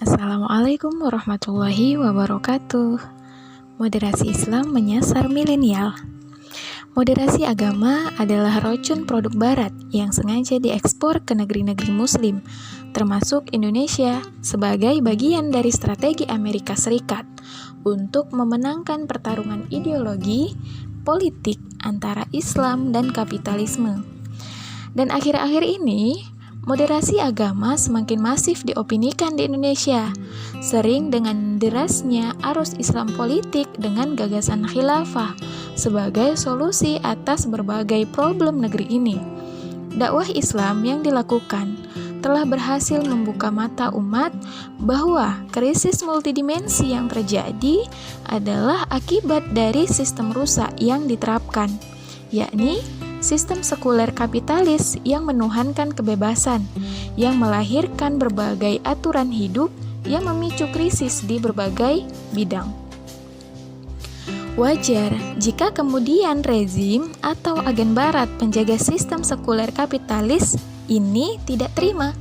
Assalamualaikum warahmatullahi wabarakatuh. Moderasi Islam menyasar milenial. Moderasi agama adalah racun produk barat yang sengaja diekspor ke negeri-negeri muslim, termasuk Indonesia, sebagai bagian dari strategi Amerika Serikat untuk memenangkan pertarungan ideologi politik antara Islam dan kapitalisme. Dan akhir-akhir ini, moderasi agama semakin masif diopinikan di Indonesia, sering dengan derasnya arus Islam politik dengan gagasan khilafah sebagai solusi atas berbagai problem negeri ini. Dakwah Islam yang dilakukan telah berhasil membuka mata umat bahwa krisis multidimensi yang terjadi adalah akibat dari sistem rusak yang diterapkan, yakni sistem sekuler kapitalis yang menuhankan kebebasan, yang melahirkan berbagai aturan hidup yang memicu krisis di berbagai bidang. Wajar jika kemudian rezim atau agen barat penjaga sistem sekuler kapitalis ini tidak terima,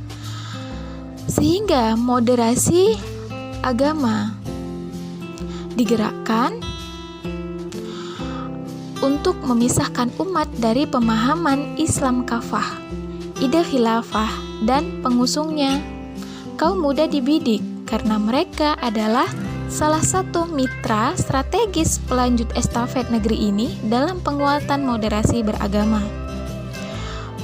sehingga moderasi agama digerakkan untuk memisahkan umat dari pemahaman Islam kafah, ide khilafah, dan pengusungnya. Kaum muda dibidik karena mereka adalah salah satu mitra strategis pelanjut estafet negeri ini dalam penguatan moderasi beragama.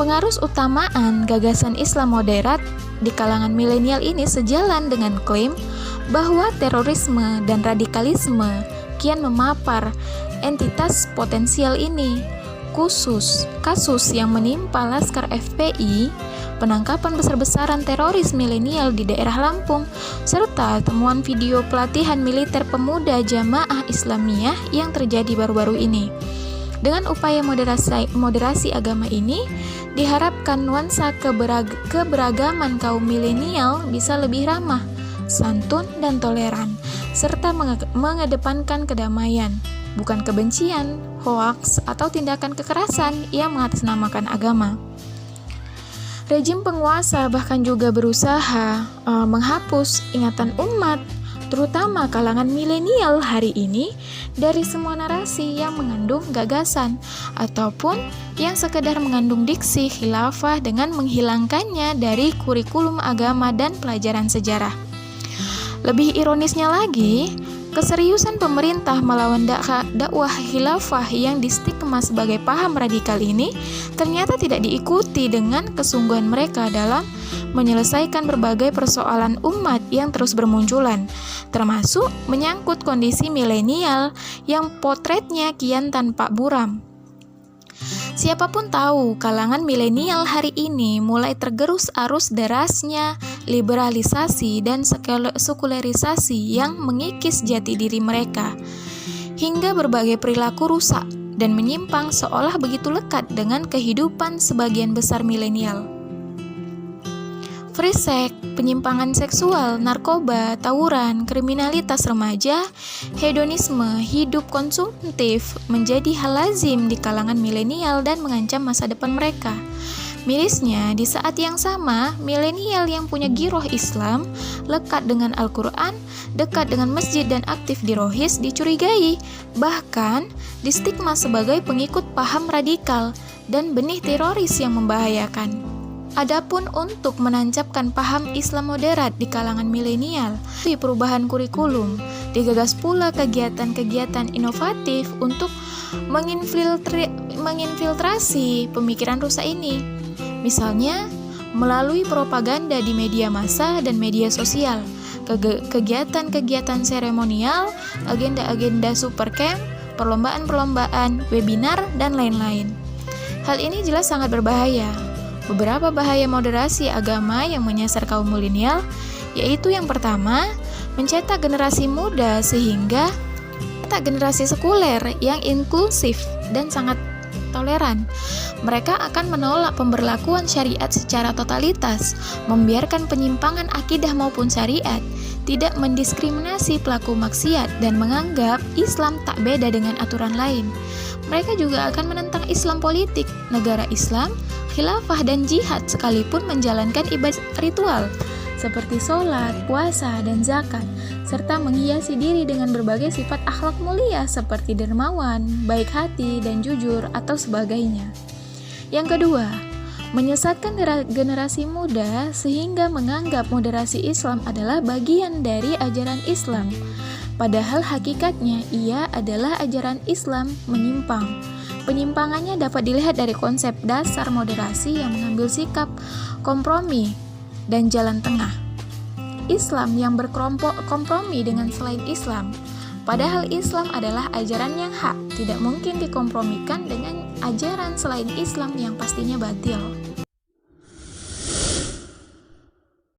Pengarus utamaan gagasan Islam moderat di kalangan milenial ini sejalan dengan klaim bahwa terorisme dan radikalisme kian memapar entitas potensial ini. Khusus kasus yang menimpa Laskar FPI, penangkapan besar-besaran teroris milenial di daerah Lampung, serta temuan video pelatihan militer pemuda Jamaah Islamiyah yang terjadi baru-baru ini. Dengan upaya moderasi agama ini, diharapkan nuansa keberagaman kaum milenial bisa lebih ramah, santun, dan toleran, serta mengedepankan kedamaian, bukan kebencian, hoaks, atau tindakan kekerasan yang mengatasnamakan agama. Rejim penguasa bahkan juga berusaha menghapus ingatan umat, terutama kalangan milenial hari ini, dari semua narasi yang mengandung gagasan ataupun yang sekedar mengandung diksi khilafah dengan menghilangkannya dari kurikulum agama dan pelajaran sejarah. Lebih ironisnya lagi, keseriusan pemerintah melawan dakwah khilafah yang distigma sebagai paham radikal ini ternyata tidak diikuti dengan kesungguhan mereka dalam menyelesaikan berbagai persoalan umat yang terus bermunculan, termasuk menyangkut kondisi milenial yang potretnya kian tanpa buram. Siapapun tahu kalangan milenial hari ini mulai tergerus arus derasnya liberalisasi dan sekulerisasi yang mengikis jati diri mereka, hingga berbagai perilaku rusak dan menyimpang seolah begitu lekat dengan kehidupan sebagian besar milenial. Free sex, penyimpangan seksual, narkoba, tawuran, kriminalitas remaja, hedonisme, hidup konsumtif menjadi hal lazim di kalangan milenial dan mengancam masa depan mereka. Mirisnya, di saat yang sama, milenial yang punya giroh Islam, lekat dengan Al-Quran, dekat dengan masjid dan aktif di Rohis dicurigai, bahkan distigma sebagai pengikut paham radikal dan benih teroris yang membahayakan. Adapun untuk menancapkan paham Islam moderat di kalangan milenial, di perubahan kurikulum, digagas pula kegiatan-kegiatan inovatif untuk menginfiltrasi pemikiran rusak ini. Misalnya, melalui propaganda di media massa dan media sosial, kegiatan-kegiatan seremonial, agenda-agenda supercamp, perlombaan-perlombaan, webinar, dan lain-lain. Hal ini jelas sangat berbahaya. Beberapa bahaya moderasi agama yang menyasar kaum milenial, yaitu yang pertama, mencetak generasi muda sehingga generasi sekuler yang inklusif dan sangat toleran. Mereka akan menolak pemberlakuan syariat secara totalitas, membiarkan penyimpangan akidah maupun syariat, tidak mendiskriminasi pelaku maksiat, dan menganggap Islam tak beda dengan aturan lain. Mereka juga akan menentang Islam politik, negara Islam, khilafah, dan jihad sekalipun menjalankan ibadah ritual. seperti sholat, puasa, dan zakat, serta menghiasi diri dengan berbagai sifat akhlak mulia seperti dermawan, baik hati, dan jujur, atau sebagainya. Yang kedua, menyesatkan generasi muda sehingga menganggap moderasi Islam adalah bagian dari ajaran Islam. Padahal hakikatnya ia adalah ajaran Islam menyimpang. Penyimpangannya dapat dilihat dari konsep dasar moderasi yang mengambil sikap kompromi dan jalan tengah. Islam yang berkompromi dengan selain Islam. Padahal Islam adalah ajaran yang hak, tidak mungkin dikompromikan dengan ajaran selain Islam yang pastinya batil.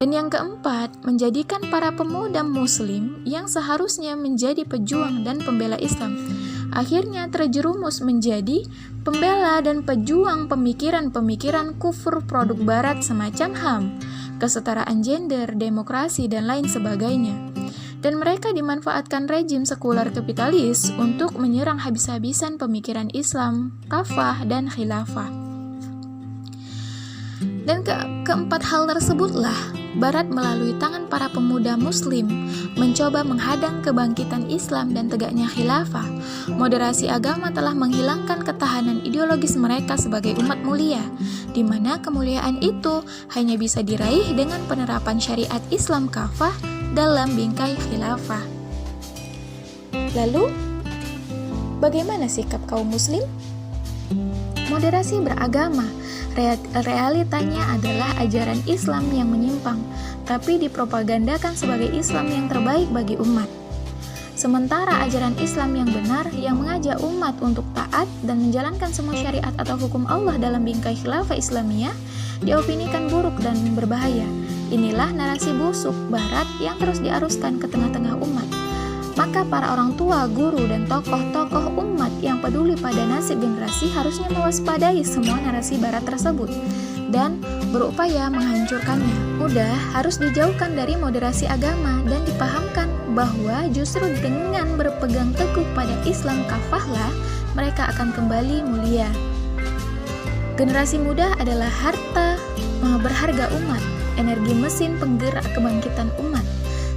Dan yang keempat, menjadikan para pemuda muslim yang seharusnya menjadi pejuang dan pembela Islam, akhirnya terjerumus menjadi pembela dan pejuang pemikiran-pemikiran kufur produk barat semacam HAM, kesetaraan gender, demokrasi, dan lain sebagainya. Dan mereka dimanfaatkan rejim sekuler kapitalis untuk menyerang habis-habisan pemikiran Islam, kafah, dan khilafah. Dan keempat hal tersebutlah Barat melalui tangan para pemuda muslim mencoba menghadang kebangkitan Islam dan tegaknya khilafah. Moderasi agama telah menghilangkan ketahanan ideologis mereka sebagai umat mulia, di mana kemuliaan itu hanya bisa diraih dengan penerapan syariat Islam kafah dalam bingkai khilafah. Lalu, bagaimana sikap kaum muslim? Moderasi beragama realitanya adalah ajaran Islam yang menyimpang, tapi dipropagandakan sebagai Islam yang terbaik bagi umat. Sementara ajaran Islam yang benar yang mengajak umat untuk taat dan menjalankan semua syariat atau hukum Allah dalam bingkai khilafah Islamiyah diopinikan buruk dan berbahaya. Inilah narasi busuk Barat yang terus diaruskan ke tengah-tengah umat. Maka para orang tua, guru, dan tokoh-tokoh umat yang peduli pada nasib generasi harusnya mewaspadai semua narasi Barat tersebut dan berupaya menghancurkannya. Udah harus dijauhkan dari moderasi agama dan dipahamkan bahwa justru dengan berpegang teguh pada Islam kafahlah mereka akan kembali mulia. Generasi muda adalah harta berharga umat, energi mesin penggerak kebangkitan umat.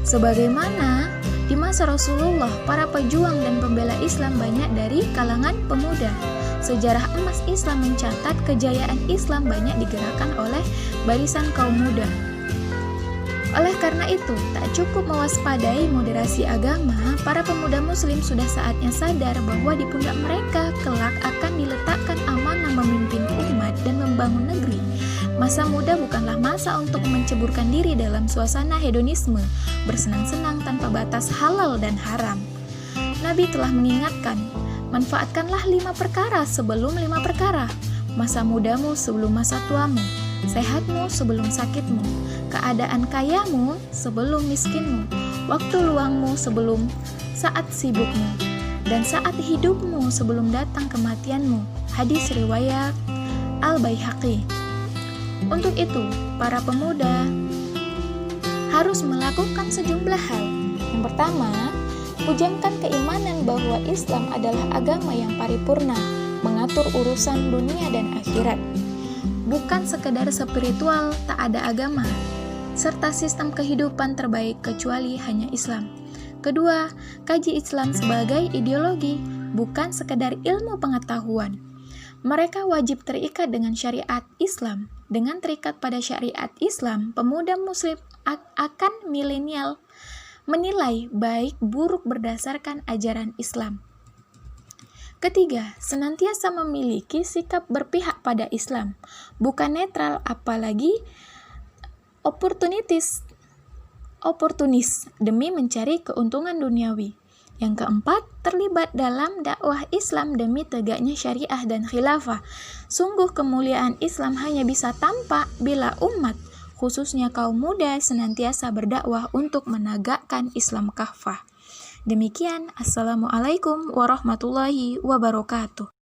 Sebagaimana di masa Rasulullah, para pejuang dan pembela Islam banyak dari kalangan pemuda. Sejarah emas Islam mencatat kejayaan Islam banyak digerakkan oleh barisan kaum muda. Oleh karena itu, tak cukup mewaspadai moderasi agama, para pemuda muslim sudah saatnya sadar bahwa di pundak mereka kelak akan diletakkan amanah memimpin umat dan membangun negeri. Masa muda bukanlah masa untuk menceburkan diri dalam suasana hedonisme, bersenang-senang tanpa batas halal dan haram. Nabi telah mengingatkan, manfaatkanlah 5 perkara sebelum 5 perkara. Masa mudamu sebelum masa tuamu, sehatmu sebelum sakitmu, keadaan kayamu sebelum miskinmu, waktu luangmu sebelum saat sibukmu, dan saat hidupmu sebelum datang kematianmu. Hadis riwayat Al-Baihaqi. Untuk itu, para pemuda harus melakukan sejumlah hal. Yang pertama, pujangkan keimanan bahwa Islam adalah agama yang paripurna, mengatur urusan dunia dan akhirat. Bukan sekedar spiritual, tak ada agama, serta sistem kehidupan terbaik kecuali hanya Islam. Kedua, kaji Islam sebagai ideologi, bukan sekedar ilmu pengetahuan. Mereka wajib terikat dengan syariat Islam. Dengan terikat pada syariat Islam, pemuda muslim akan milenial menilai baik buruk berdasarkan ajaran Islam. Ketiga, senantiasa memiliki sikap berpihak pada Islam, bukan netral apalagi oportunis demi mencari keuntungan duniawi. Yang keempat, terlibat dalam dakwah Islam demi tegaknya syariah dan khilafah. Sungguh kemuliaan Islam hanya bisa tampak bila umat, khususnya kaum muda, senantiasa berdakwah untuk menegakkan Islam kafah. Demikian, Assalamualaikum warahmatullahi wabarakatuh.